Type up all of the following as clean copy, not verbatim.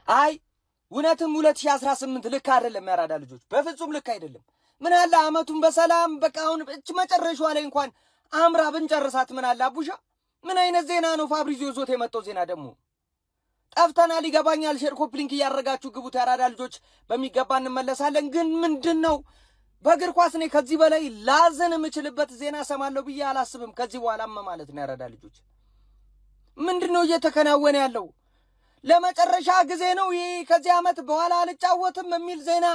አይ እውነትም 2018 ልክ አይደለም ያራዳ ልጆች በፍጹም ልክ አይደለም። ምን አለ አመቱን በሰላም በቃ አሁን እች መጨረሻው ላይ እንኳን አምራ ብንጨርሳት ምን አለ አቡሻ። ምን አይነት ዜና ነው ፋብሪዚዮ ዞት የመጣው ዜና ደግሞ? ጠፍተናል ይገባኛል። ሼር ኮፕሊንክ እያደረጋችሁ ግቡት ያራዳ ልጆች በሚገባ እንመለሳለን። ግን ምንድነው በእግር ኳስ እኔ ከዚህ በላይ ላዘን የምችልበት ዜና ሰማለሁ ብዬ አላስብም ከዚህ በኋላም ማለት ነው ያራዳ ልጆች። ምንድነው እየተከናወነ ያለው? ለመጨረሻ ጊዜ ነው ይሄ ከዚህ አመት በኋላ አልጫወትም የሚል ዜና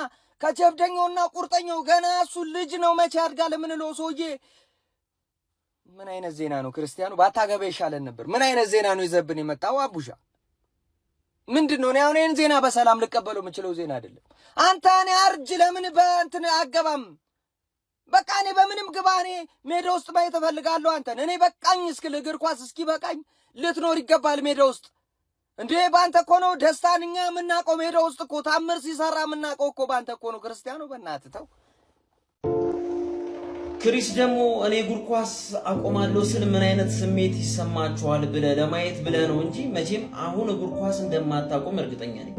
ከጀብደኛውና ቁርጠኛው ገና እሱ ልጅ ነው መቼ ያድጋል የምንለው ሰውዬ። ምን አይነት ዜና ነው ክርስቲያኑ? ባታገባ ይሻለን ነበር። ምን አይነት ዜና ነው ይዘብን የመጣው አቡሻ? ምንድነው? እኔ አሁን ይሄን ዜና በሰላም ልቀበለው የምችለው ዜና አይደለም። አንተ እኔ አርጅ ለምን በእንትን አገባም? በቃ እኔ በምንም ግባ እኔ ሜዳ ውስጥ ማየት እፈልጋለሁ አንተን። እኔ በቃኝ እስክል እግር ኳስ እስኪ በቃኝ ልትኖር ይገባል ሜዳ ውስጥ። እንዴ ባንተ እኮ ነው ደስታን እኛ የምናውቀው ሜዳ ውስጥ እኮ ታምር ሲሰራ የምናውቀው እኮ ባንተ እኮ ነው ክርስቲያኑ። በእናትህ ተው። ክሪስ ደግሞ እኔ እግር ኳስ አቆማለሁ ስል ምን አይነት ስሜት ይሰማችኋል ብለህ ለማየት ብለህ ነው እንጂ መቼም አሁን እግር ኳስ እንደማታቆም እርግጠኛ ነኝ።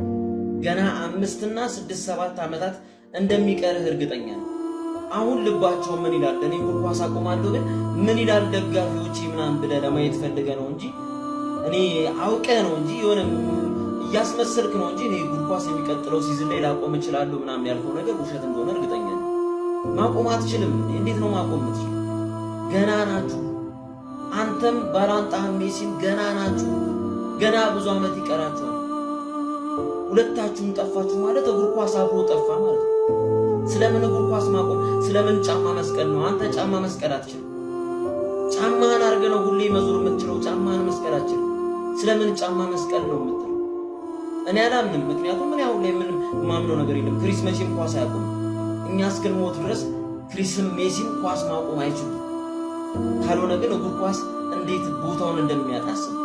ገና 5 እና 6 7 ዓመታት እንደሚቀርህ እርግጠኛ ነኝ። አሁን ልባቸው ምን ይላል? እኔ እግር ኳስ አቆማለሁ ግን ምን ይላል ደጋፊዎች ምናምን ብለህ ለማየት ፈልገህ ነው እንጂ እኔ አውቀህ ነው እንጂ የሆነ እያስመሰልክ ነው እንጂ እኔ እግር ኳስ የሚቀጥለው ሲዝን ላይ ላቆም እችላለሁ ምናምን ያልከው ነገር ውሸት እንደሆነ እርግጠኛ ነኝ። ማቆም አትችልም። እንዴት ነው ማቆም የምትችል? ገና ናችሁ። አንተም ባላንጣህም ሜሲም ገና ናችሁ። ገና ብዙ ዓመት ይቀራችኋል። ሁለታችሁም ጠፋችሁ ማለት እግር ኳስ አብሮ ጠፋ ማለት ነው። ስለምን እግር ኳስ ማቆም? ስለምን ጫማ መስቀል ነው? አንተ ጫማ መስቀል አትችልም። ጫማህን አድርገህ ነው ሁሌ መዞር የምትችለው። ጫማህን መስቀል አትችልም። ስለምን ጫማ መስቀል ነው የምትለው? እኔ አላምንም። ምክንያቱም እኔ አሁን ላይ ምንም ማምነው ነገር የለም። ክሪስ መቼም ኳስ አያቆም። እኛ እስክንሞት ድረስ ክሪስም ሜሲም ኳስ ማቆም አይችሉም። ካልሆነ ግን እግር ኳስ እንዴት ቦታውን እንደሚያጣስብ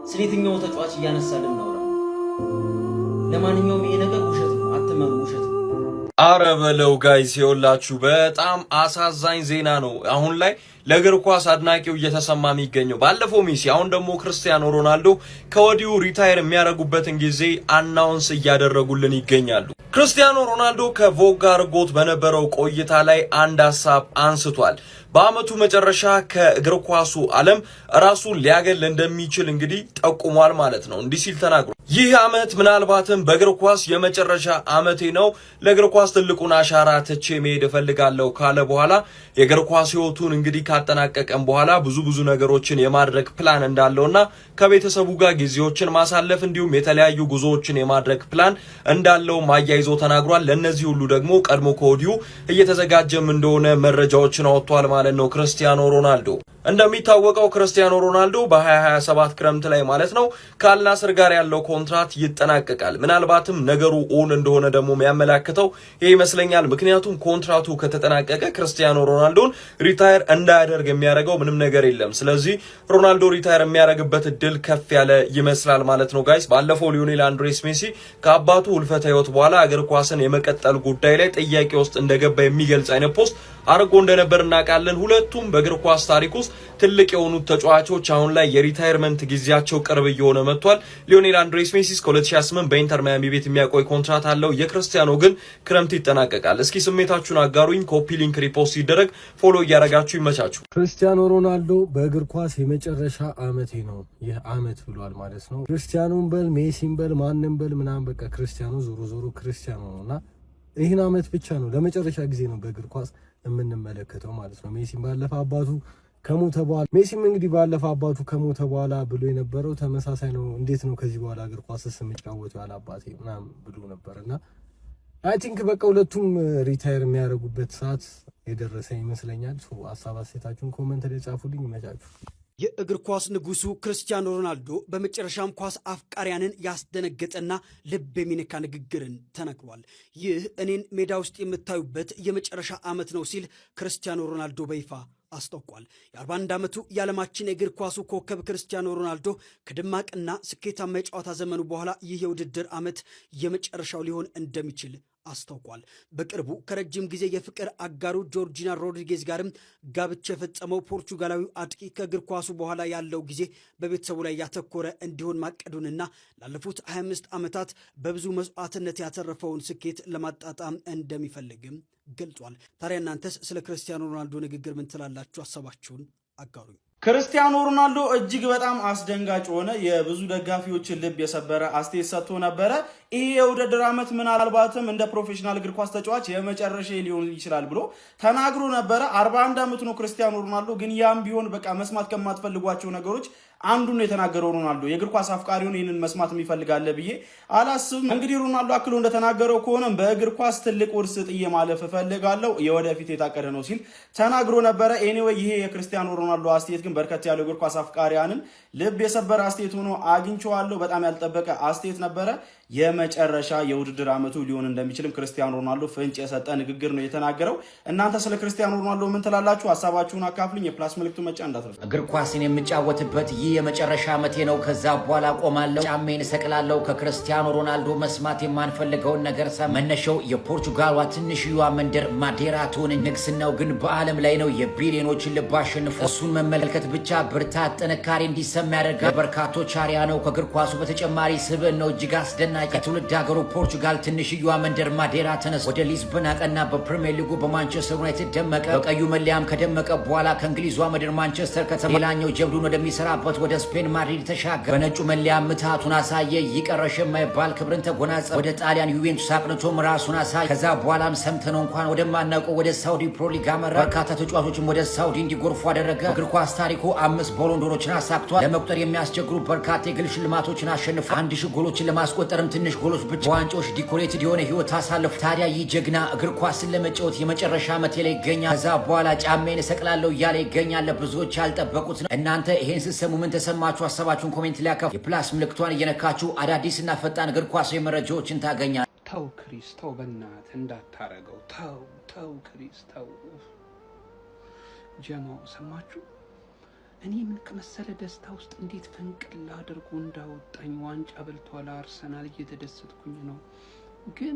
ስለ የትኛው ተጫዋች እያነሳልን ነው? ለማንኛውም ይሄ ነገር ውሸት ነው። አትመኑ፣ ውሸት ነው። አረ በለው ጋይስ ይኸውላችሁ በጣም አሳዛኝ ዜና ነው አሁን ላይ ለእግር ኳስ አድናቂው እየተሰማ የሚገኘው። ባለፈው ሜሲ አሁን ደግሞ ክርስቲያኖ ሮናልዶ ከወዲሁ ሪታየር የሚያደርጉበትን ጊዜ አናውንስ እያደረጉልን ይገኛሉ። ክርስቲያኖ ሮናልዶ ከቮግ ጋር ጎት በነበረው ቆይታ ላይ አንድ ሐሳብ አንስቷል። በአመቱ መጨረሻ ከእግር ኳሱ ዓለም ራሱን ሊያገል እንደሚችል እንግዲህ ጠቁሟል ማለት ነው። እንዲህ ሲል ተናግሯል። ይህ አመት ምናልባትም በእግር ኳስ የመጨረሻ አመቴ ነው፣ ለእግር ኳስ ትልቁን አሻራ ትቼ መሄድ እፈልጋለሁ ካለ በኋላ የእግር ኳስ ህይወቱን እንግዲህ ካጠናቀቀም በኋላ ብዙ ነገሮችን የማድረግ ፕላን እንዳለውና ከቤተሰቡ ጋር ጊዜዎችን ማሳለፍ እንዲሁም የተለያዩ ጉዞዎችን የማድረግ ፕላን እንዳለው ማያይዞ ተናግሯል። ለነዚህ ሁሉ ደግሞ ቀድሞ ከወዲሁ እየተዘጋጀም እንደሆነ መረጃዎችን አወጥቷል ማለት ነው ክርስቲያኖ ሮናልዶ። እንደሚታወቀው ክርስቲያኖ ሮናልዶ በ2027 ክረምት ላይ ማለት ነው ከአልናስር ጋር ያለው ኮንትራት ይጠናቀቃል። ምናልባትም ነገሩ ኦን እንደሆነ ደግሞ የሚያመላክተው ይሄ ይመስለኛል። ምክንያቱም ኮንትራቱ ከተጠናቀቀ ክርስቲያኖ ሮናልዶን ሪታየር እንዳያደርግ የሚያደርገው ምንም ነገር የለም። ስለዚህ ሮናልዶ ሪታየር የሚያደርግበት እድል ከፍ ያለ ይመስላል ማለት ነው ጋይስ። ባለፈው ሊዮኔል አንድሬስ ሜሲ ከአባቱ ህልፈተ ህይወት በኋላ እግር ኳስን የመቀጠል ጉዳይ ላይ ጥያቄ ውስጥ እንደገባ የሚገልጽ አይነት ፖስት አርጎ እንደነበር እናውቃለን። ሁለቱም በእግር ኳስ ታሪክ ውስጥ ትልቅ የሆኑት ተጫዋቾች አሁን ላይ የሪታየርመንት ጊዜያቸው ቅርብ እየሆነ መጥቷል። ሊዮኔል አንድሬስ ሜሲ እስከ 2028 በኢንተር ማያሚ ቤት የሚያቆይ ኮንትራት አለው። የክርስቲያኖ ግን ክረምት ይጠናቀቃል። እስኪ ስሜታችሁን አጋሩኝ። ኮፒ ሊንክ ሪፖስት ሲደረግ ፎሎ እያደረጋችሁ ይመቻችሁ። ክርስቲያኖ ሮናልዶ በእግር ኳስ የመጨረሻ አመቴ ነው ይህ አመት ብሏል ማለት ነው። ክርስቲያኖን በል ሜሲን በል ማንም በል ምናምን በቃ ክርስቲያኖ ዞሮ ክርስቲያኖ ነውና ይህን አመት ብቻ ነው ለመጨረሻ ጊዜ ነው በእግር ኳስ የምንመለከተው ማለት ነው። ሜሲም ባለፈ አባቱ ከሞተ በኋላ እንግዲህ ባለፈ አባቱ ከሞተ በኋላ ብሎ የነበረው ተመሳሳይ ነው። እንዴት ነው ከዚህ በኋላ እግር ኳስ ስምጫወቱ ያለ አባቴ ምናምን ብሎ ነበርና አይ ቲንክ በቃ ሁለቱም ሪታየር የሚያደርጉበት ሰዓት የደረሰ ይመስለኛል። ሀሳብ አስተያየታችሁን ኮሜንት ላይ ጻፉልኝ። ይመቻችሁ። የእግር ኳስ ንጉሱ ክርስቲያኖ ሮናልዶ በመጨረሻም ኳስ አፍቃሪያንን ያስደነገጠና ልብ የሚነካ ንግግርን ተናግሯል። ይህ እኔን ሜዳ ውስጥ የምታዩበት የመጨረሻ ዓመት ነው ሲል ክርስቲያኖ ሮናልዶ በይፋ አስታውቋል። የ41 ዓመቱ የዓለማችን የእግር ኳሱ ኮከብ ክርስቲያኖ ሮናልዶ ከደማቅና ስኬታማ የጨዋታ ዘመኑ በኋላ ይህ የውድድር ዓመት የመጨረሻው ሊሆን እንደሚችል አስታውቋል። በቅርቡ ከረጅም ጊዜ የፍቅር አጋሩ ጆርጂና ሮድሪጌዝ ጋርም ጋብቻ የፈጸመው ፖርቹጋላዊው አጥቂ ከእግር ኳሱ በኋላ ያለው ጊዜ በቤተሰቡ ላይ ያተኮረ እንዲሆን ማቀዱንና ላለፉት 25 ዓመታት በብዙ መስዋዕትነት ያተረፈውን ስኬት ለማጣጣም እንደሚፈልግም ገልጿል። ታዲያ እናንተስ ስለ ክርስቲያኖ ሮናልዶ ንግግር ምን ትላላችሁ? ሀሳባችሁን አጋሩኝ። ክርስቲያኖ ሮናልዶ እጅግ በጣም አስደንጋጭ ሆነ የብዙ ደጋፊዎችን ልብ የሰበረ አስተያየት ሰጥቶ ነበረ። ይሄ የውድድር ዓመት ምናልባትም እንደ ፕሮፌሽናል እግር ኳስ ተጫዋች የመጨረሻ ሊሆን ይችላል ብሎ ተናግሮ ነበረ። 41 ዓመቱ ነው ክርስቲያኖ ሮናልዶ። ግን ያም ቢሆን በቃ መስማት ከማትፈልጓቸው ነገሮች አንዱን ነው የተናገረው ሮናልዶ። የእግር ኳስ አፍቃሪውን ይህንን መስማት የሚፈልጋለ ብዬ አላስብም። እንግዲህ ሮናልዶ አክሎ እንደተናገረው ከሆነ በእግር ኳስ ትልቅ ውርስ ጥዬ ማለፍ እፈልጋለሁ፣ የወደፊት የታቀደ ነው ሲል ተናግሮ ነበረ። ኤኒዌይ ይሄ የክርስቲያኖ ሮናልዶ አስተያየት ግን በርከት ያለው እግር ኳስ አፍቃሪያንን ልብ የሰበረ አስተያየት ሆኖ አግኝቼዋለሁ። በጣም ያልጠበቀ አስተያየት ነበረ። የመጨረሻ የውድድር ዓመቱ ሊሆን እንደሚችልም ክርስቲያኖ ሮናልዶ ፍንጭ የሰጠ ንግግር ነው የተናገረው። እናንተ ስለ ክርስቲያኖ ሮናልዶ ምን ትላላችሁ? ሀሳባችሁን አካፍሉኝ። የፕላስ ምልክቱ መጫን እንዳትረሱ። እግር ኳስን የምጫወትበት ይህ የመጨረሻ ዓመቴ ነው። ከዛ በኋላ ቆማለሁ፣ ጫሜን እሰቅላለሁ። ከክርስቲያኖ ሮናልዶ መስማት የማንፈልገውን ነገር መነሻው የፖርቹጋሏ ትንሽዋ መንደር ማዴራ ትሁን፣ ንግስናው ግን በዓለም ላይ ነው። የቢሊዮኖችን ልብ አሸንፎ እሱን መመልከት ብቻ ብርታት፣ ጥንካሬ እንዲሰማ ያደርጋል። በርካቶች አርያ ነው። ከእግር ኳሱ በተጨማሪ ስብዕናው እጅግ አስደናቂ። ከትውልድ ሀገሩ ፖርቹጋል ትንሽዋ መንደር ማዴራ ተነስ ወደ ሊዝበን አቀና። በፕሪሚየር ሊጉ በማንቸስተር ዩናይትድ ደመቀ። በቀዩ መለያም ከደመቀ በኋላ ከእንግሊዟ ምድር ማንቸስተር ከተማ ሌላኛው ጀብዱን ወደሚሰራበት ወደ ስፔን ማድሪድ ተሻገረ። በነጩ መለያ ምትሃቱን አሳየ። ይቀረሽ የማይባል ክብርን ተጎናጸፈ። ወደ ጣሊያን ዩቬንቱስ አቅንቶም ራሱን አሳየ። ከዛ በኋላም ሰምተነው እንኳን ወደማናውቀው ወደ ሳውዲ ፕሮ ሊግ አመራ። በርካታ ተጫዋቾችም ወደ ሳውዲ እንዲጎርፉ አደረገ። እግር ኳስ ታሪኩ 5 ቦሎንዶሮችን አሳክቷል። ለመቁጠር የሚያስቸግሩ በርካታ የግል ሽልማቶችን አሸንፎ 1000 ጎሎችን ለማስቆጠርም ትንሽ ጎሎች ብቻ ዋንጫዎች ዲኮሬትድ የሆነ ህይወት አሳልፉ። ታዲያ ይህ ጀግና እግር ኳስን ለመጫወት የመጨረሻ ዓመቴ ላይ ይገኛል። ከዛ በኋላ ጫሜን እሰቅላለሁ እያለ ይገኛል። ብዙዎች ያልጠበቁት ነው። እናንተ ይሄን ስትሰሙ ምን ተሰማችሁ? ሀሳባችሁን ኮሜንት ላይ አካፉ። የፕላስ ምልክቷን እየነካችሁ አዳዲስና ፈጣን እግር ኳሳዊ መረጃዎችን ታገኛል። ተው ክሪስ ተው፣ በእናትህ እንዳታረገው። ተው ክሪስ ተው። ጀማው ሰማችሁ? እኔ ምን ከመሰለ ደስታ ውስጥ እንዴት ፈንቅል አድርጎ እንዳወጣኝ። ዋንጫ በልቷል አርሰናል፣ እየተደሰትኩኝ ነው። ግን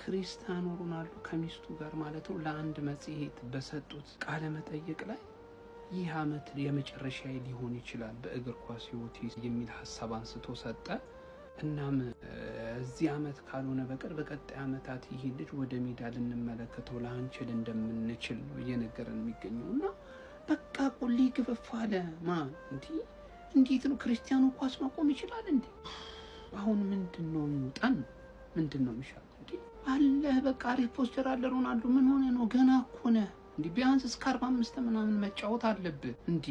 ክርስቲያኖ ሮናልዶ ከሚስቱ ጋር ማለት ነው ለአንድ መጽሔት በሰጡት ቃለ መጠይቅ ላይ ይህ ዓመት የመጨረሻ ሊሆን ይችላል በእግር ኳስ ህይወት የሚል ሀሳብ አንስቶ ሰጠ። እናም እዚህ ዓመት ካልሆነ በቀር በቀጣይ ዓመታት ይሄ ልጅ ወደ ሜዳ ልንመለከተው ላንችል እንደምንችል ነው እየነገረን የሚገኘው። እና በቃ ቁሊ ግፍፍ አለ። ማን እንዴት ነው ክርስቲያኖ ኳስ ማቆም ይችላል እንዴ? አሁን ምንድነው የሚውጣን? ምንድነው የሚሻለው እንዴ? አለ በቃ አሪፍ ፖስተር አለ። ሮናልዶ ምን ሆነ ነው? ገና እኮ ነህ እንዴ? ቢያንስ እስከ 45 ምናምን መጫወት አለብህ እንዴ?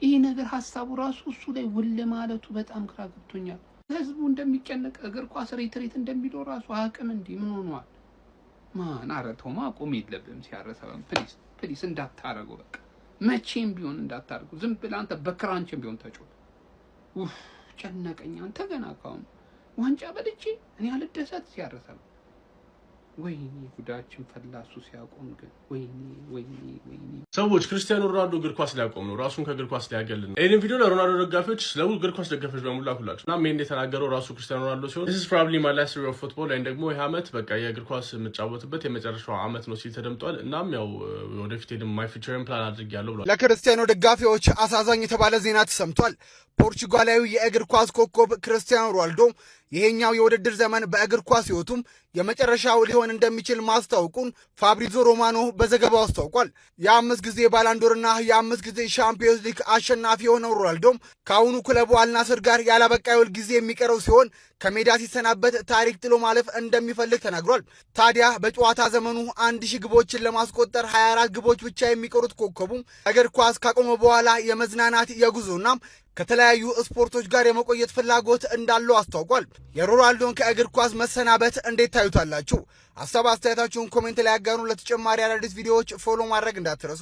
ይህ ነገር ሀሳቡ ራሱ እሱ ላይ ውል ማለቱ በጣም ግራ ገብቶኛል። ህዝቡ እንደሚጨነቅ እግር ኳስ ሬትሬት እንደሚለው ራሱ አቅም እንዴ ምን ሆኗል? ማን አረተው ማቆም የለብህም ሲያረሰበም ፕሊስ እንዳታረገው። በቃ መቼም ቢሆን እንዳታረገው። ዝም ብለህ አንተ በክራንችም ቢሆን ተጫወት። ጨነቀኝ። አንተ ገና ካሁን ዋንጫ በልቼ እኔ አልደሰት ሲያረሰበም። ወይኔ ጉዳችን ፈላሱ ሲያቆም ግን ወይኔ ሰዎች ክርስቲያኖ ሮናልዶ እግር ኳስ ሊያቆም ነው፣ ራሱን ከእግር ኳስ ሊያገል ነው። ይህንን ቪዲዮ ለሮናልዶ ደጋፊዎች፣ እግር ኳስ ደጋፊዎች በሙሉ ላኩላችሁ። እናም ይህን የተናገረው ራሱ ክርስቲያኖ ሮናልዶ ሲሆን this is probably my last year of football ወይም ደግሞ ይህ ዓመት በቃ የእግር ኳስ የምጫወትበት የመጨረሻው ዓመት ነው ሲል ተደምጧል። እናም ያው ወደፊት ሄድም ማይ ፊቸርን ፕላን አድርጌያለሁ ብሏል። ለክርስቲያኖ ደጋፊዎች አሳዛኝ የተባለ ዜና ተሰምቷል። ፖርቹጋላዊ የእግር ኳስ ኮከብ ክርስቲያኖ ሮናልዶ ይሄኛው የውድድር ዘመን በእግር ኳስ ህይወቱም የመጨረሻው ሊሆን እንደሚችል ማስታወቁን ፋብሪዞ ሮማኖ በዘገባው አስታውቋል። የ5 ጊዜ ባላንዶርና የ5 ጊዜ ሻምፒዮንስ ሊግ አሸናፊ የሆነው ሮናልዶም ከአሁኑ ክለቡ አልናስር ጋር ያላበቃ የውል ጊዜ የሚቀረው ሲሆን ከሜዳ ሲሰናበት ታሪክ ጥሎ ማለፍ እንደሚፈልግ ተናግሯል። ታዲያ በጨዋታ ዘመኑ 1000 ግቦችን ለማስቆጠር 24 ግቦች ብቻ የሚቀሩት ኮከቡ እግር ኳስ ካቆመ በኋላ የመዝናናት የጉዞና ከተለያዩ ስፖርቶች ጋር የመቆየት ፍላጎት እንዳለው አስታውቋል። የሮናልዶን ከእግር ኳስ መሰናበት እንዴት ታዩታላችሁ? ሀሳብ አስተያየታችሁን ኮሜንት ላይ ያጋሩ። ለተጨማሪ አዳዲስ ቪዲዮዎች ፎሎ ማድረግ እንዳትረሱ።